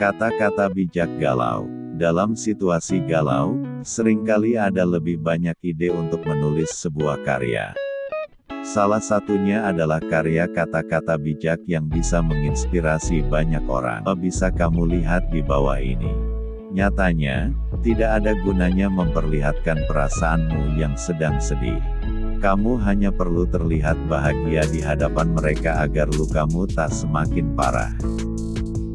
Kata-kata bijak galau. Dalam situasi galau, seringkali ada lebih banyak ide untuk menulis sebuah karya. Salah satunya adalah karya kata-kata bijak yang bisa menginspirasi banyak orang. Bisa kamu lihat di bawah ini. Nyatanya, tidak ada gunanya memperlihatkan perasaanmu yang sedang sedih. Kamu hanya perlu terlihat bahagia di hadapan mereka agar lukamu tak semakin parah.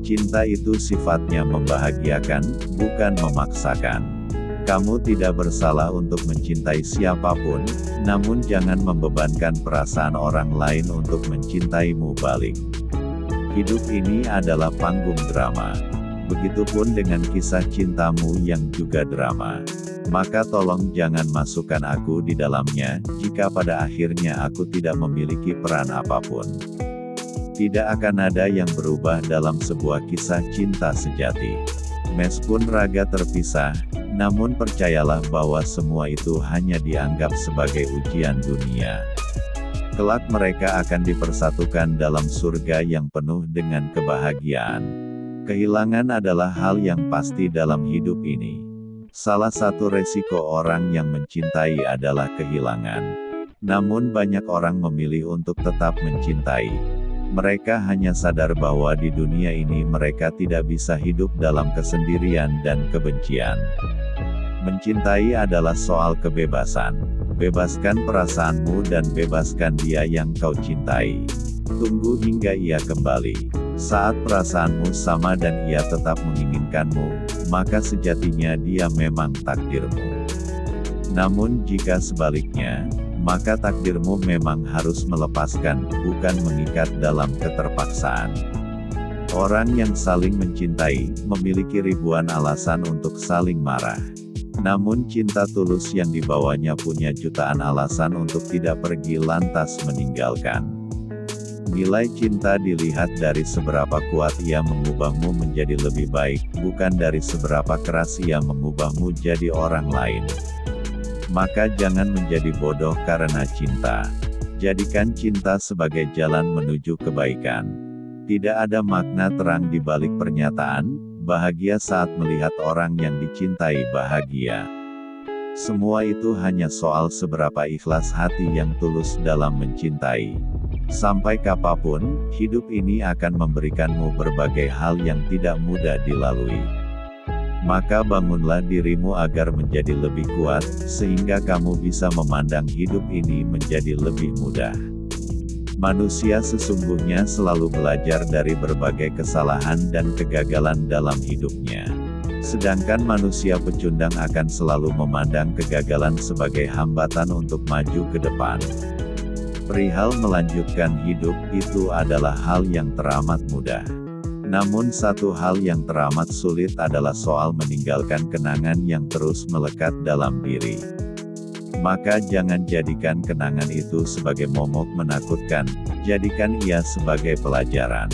Cinta itu sifatnya membahagiakan, bukan memaksakan. Kamu tidak bersalah untuk mencintai siapapun, namun jangan membebankan perasaan orang lain untuk mencintaimu balik. Hidup ini adalah panggung drama. Begitupun dengan kisah cintamu yang juga drama. Maka tolong jangan masukkan aku di dalamnya, jika pada akhirnya aku tidak memiliki peran apapun. Tidak akan ada yang berubah dalam sebuah kisah cinta sejati. Meskipun raga terpisah, namun percayalah bahwa semua itu hanya dianggap sebagai ujian dunia. Kelak mereka akan dipersatukan dalam surga yang penuh dengan kebahagiaan. Kehilangan adalah hal yang pasti dalam hidup ini. Salah satu resiko orang yang mencintai adalah kehilangan. Namun banyak orang memilih untuk tetap mencintai. Mereka hanya sadar bahwa di dunia ini mereka tidak bisa hidup dalam kesendirian dan kebencian. Mencintai adalah soal kebebasan. Bebaskan perasaanmu dan bebaskan dia yang kau cintai. Tunggu hingga ia kembali. Saat perasaanmu sama dan ia tetap menginginkanmu, maka sejatinya dia memang takdirmu. Namun jika sebaliknya, maka takdirmu memang harus melepaskan, bukan mengikat dalam keterpaksaan. Orang yang saling mencintai, memiliki ribuan alasan untuk saling marah. Namun cinta tulus yang dibawanya punya jutaan alasan untuk tidak pergi lantas meninggalkan. Nilai cinta dilihat dari seberapa kuat ia mengubahmu menjadi lebih baik, bukan dari seberapa keras ia mengubahmu jadi orang lain. Maka jangan menjadi bodoh karena cinta. Jadikan cinta sebagai jalan menuju kebaikan. Tidak ada makna terang di balik pernyataan, bahagia saat melihat orang yang dicintai bahagia. Semua itu hanya soal seberapa ikhlas hati yang tulus dalam mencintai. Sampai kapanpun, hidup ini akan memberikanmu berbagai hal yang tidak mudah dilalui. Maka bangunlah dirimu agar menjadi lebih kuat, sehingga kamu bisa memandang hidup ini menjadi lebih mudah. Manusia sesungguhnya selalu belajar dari berbagai kesalahan dan kegagalan dalam hidupnya. Sedangkan manusia pecundang akan selalu memandang kegagalan sebagai hambatan untuk maju ke depan. Perihal melanjutkan hidup, itu adalah hal yang teramat mudah. Namun satu hal yang teramat sulit adalah soal meninggalkan kenangan yang terus melekat dalam diri. Maka jangan jadikan kenangan itu sebagai momok menakutkan, jadikan ia sebagai pelajaran.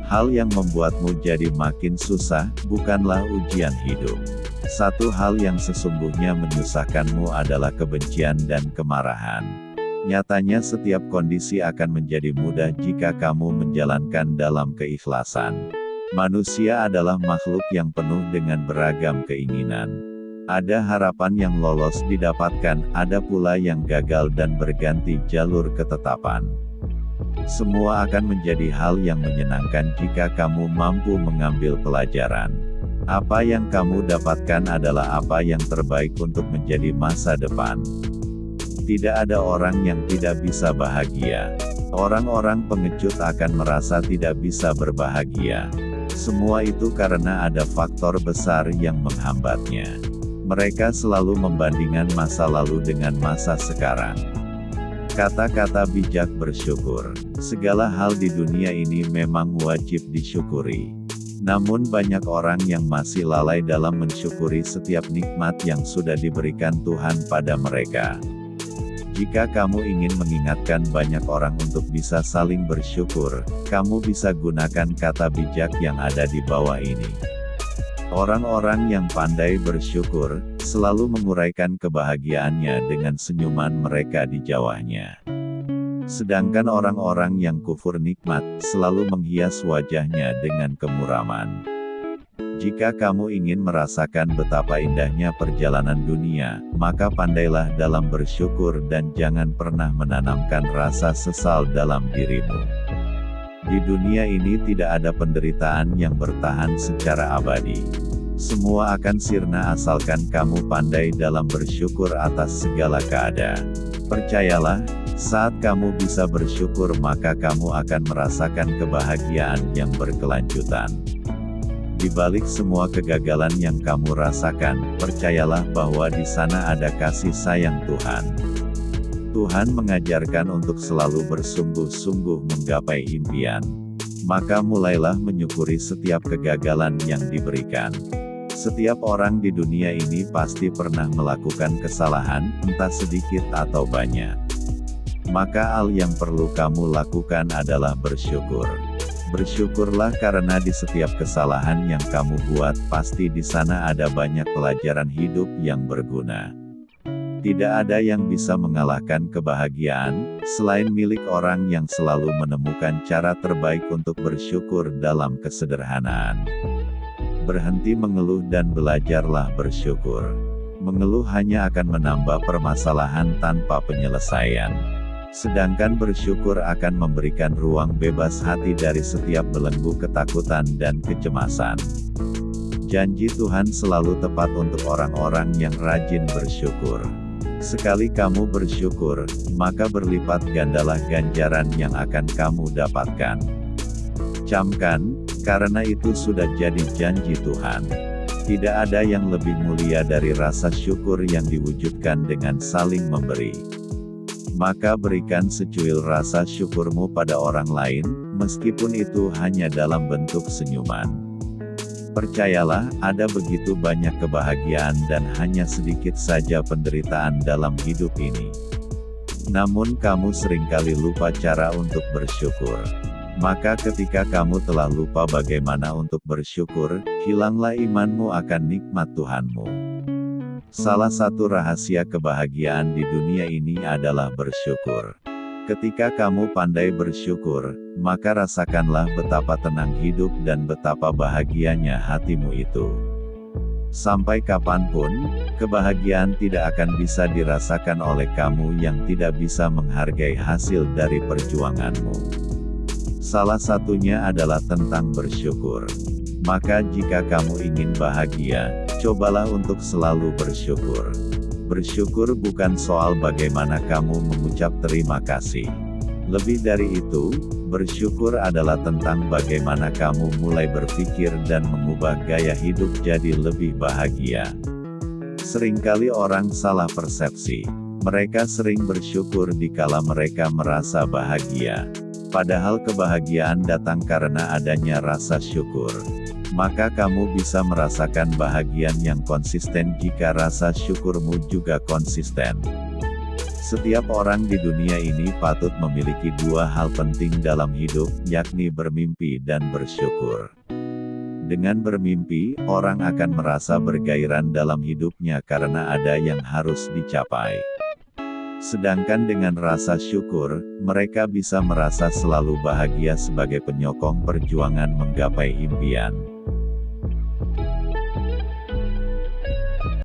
Hal yang membuatmu jadi makin susah, bukanlah ujian hidup. Satu hal yang sesungguhnya menyusahkanmu adalah kebencian dan kemarahan. Nyatanya setiap kondisi akan menjadi mudah jika kamu menjalankan dalam keikhlasan. Manusia adalah makhluk yang penuh dengan beragam keinginan. Ada harapan yang lolos didapatkan, ada pula yang gagal dan berganti jalur ketetapan. Semua akan menjadi hal yang menyenangkan jika kamu mampu mengambil pelajaran. Apa yang kamu dapatkan adalah apa yang terbaik untuk menjadi masa depan. Tidak ada orang yang tidak bisa bahagia. Orang-orang pengecut akan merasa tidak bisa berbahagia. Semua itu karena ada faktor besar yang menghambatnya. Mereka selalu membandingkan masa lalu dengan masa sekarang. Kata-kata bijak bersyukur. Segala hal di dunia ini memang wajib disyukuri. Namun banyak orang yang masih lalai dalam mensyukuri setiap nikmat yang sudah diberikan Tuhan pada mereka. Jika kamu ingin mengingatkan banyak orang untuk bisa saling bersyukur, kamu bisa gunakan kata bijak yang ada di bawah ini. Orang-orang yang pandai bersyukur, selalu menguraikan kebahagiaannya dengan senyuman mereka di jawahnya. Sedangkan orang-orang yang kufur nikmat, selalu menghias wajahnya dengan kemuraman. Jika kamu ingin merasakan betapa indahnya perjalanan dunia, maka pandailah dalam bersyukur dan jangan pernah menanamkan rasa sesal dalam dirimu. Di dunia ini tidak ada penderitaan yang bertahan secara abadi. Semua akan sirna asalkan kamu pandai dalam bersyukur atas segala keadaan. Percayalah, saat kamu bisa bersyukur maka kamu akan merasakan kebahagiaan yang berkelanjutan. Di balik semua kegagalan yang kamu rasakan, percayalah bahwa di sana ada kasih sayang Tuhan. Tuhan mengajarkan untuk selalu bersungguh-sungguh menggapai impian. Maka mulailah menyukuri setiap kegagalan yang diberikan. Setiap orang di dunia ini pasti pernah melakukan kesalahan, entah sedikit atau banyak. Maka hal yang perlu kamu lakukan adalah bersyukur. Bersyukurlah karena di setiap kesalahan yang kamu buat, pasti di sana ada banyak pelajaran hidup yang berguna. Tidak ada yang bisa mengalahkan kebahagiaan, selain milik orang yang selalu menemukan cara terbaik untuk bersyukur dalam kesederhanaan. Berhenti mengeluh dan belajarlah bersyukur. Mengeluh hanya akan menambah permasalahan tanpa penyelesaian. Sedangkan bersyukur akan memberikan ruang bebas hati dari setiap belenggu ketakutan dan kecemasan. Janji Tuhan selalu tepat untuk orang-orang yang rajin bersyukur. Sekali kamu bersyukur, maka berlipat gandalah ganjaran yang akan kamu dapatkan. Camkan, karena itu sudah jadi janji Tuhan. Tidak ada yang lebih mulia dari rasa syukur yang diwujudkan dengan saling memberi. Maka berikan secuil rasa syukurmu pada orang lain, meskipun itu hanya dalam bentuk senyuman. Percayalah, ada begitu banyak kebahagiaan dan hanya sedikit saja penderitaan dalam hidup ini. Namun kamu seringkali lupa cara untuk bersyukur. Maka ketika kamu telah lupa bagaimana untuk bersyukur, hilanglah imanmu akan nikmat Tuhanmu. Salah satu rahasia kebahagiaan di dunia ini adalah bersyukur. Ketika kamu pandai bersyukur, maka rasakanlah betapa tenang hidup dan betapa bahagianya hatimu itu. Sampai kapanpun, kebahagiaan tidak akan bisa dirasakan oleh kamu yang tidak bisa menghargai hasil dari perjuanganmu. Salah satunya adalah tentang bersyukur. Maka jika kamu ingin bahagia, cobalah untuk selalu bersyukur. Bersyukur bukan soal bagaimana kamu mengucap terima kasih. Lebih dari itu, bersyukur adalah tentang bagaimana kamu mulai berpikir dan mengubah gaya hidup jadi lebih bahagia. Seringkali orang salah persepsi. Mereka sering bersyukur dikala mereka merasa bahagia. Padahal kebahagiaan datang karena adanya rasa syukur. Maka kamu bisa merasakan bahagian yang konsisten jika rasa syukurmu juga konsisten. Setiap orang di dunia ini patut memiliki dua hal penting dalam hidup, yakni bermimpi dan bersyukur. Dengan bermimpi, orang akan merasa bergairan dalam hidupnya karena ada yang harus dicapai. Sedangkan dengan rasa syukur, mereka bisa merasa selalu bahagia sebagai penyokong perjuangan menggapai impian.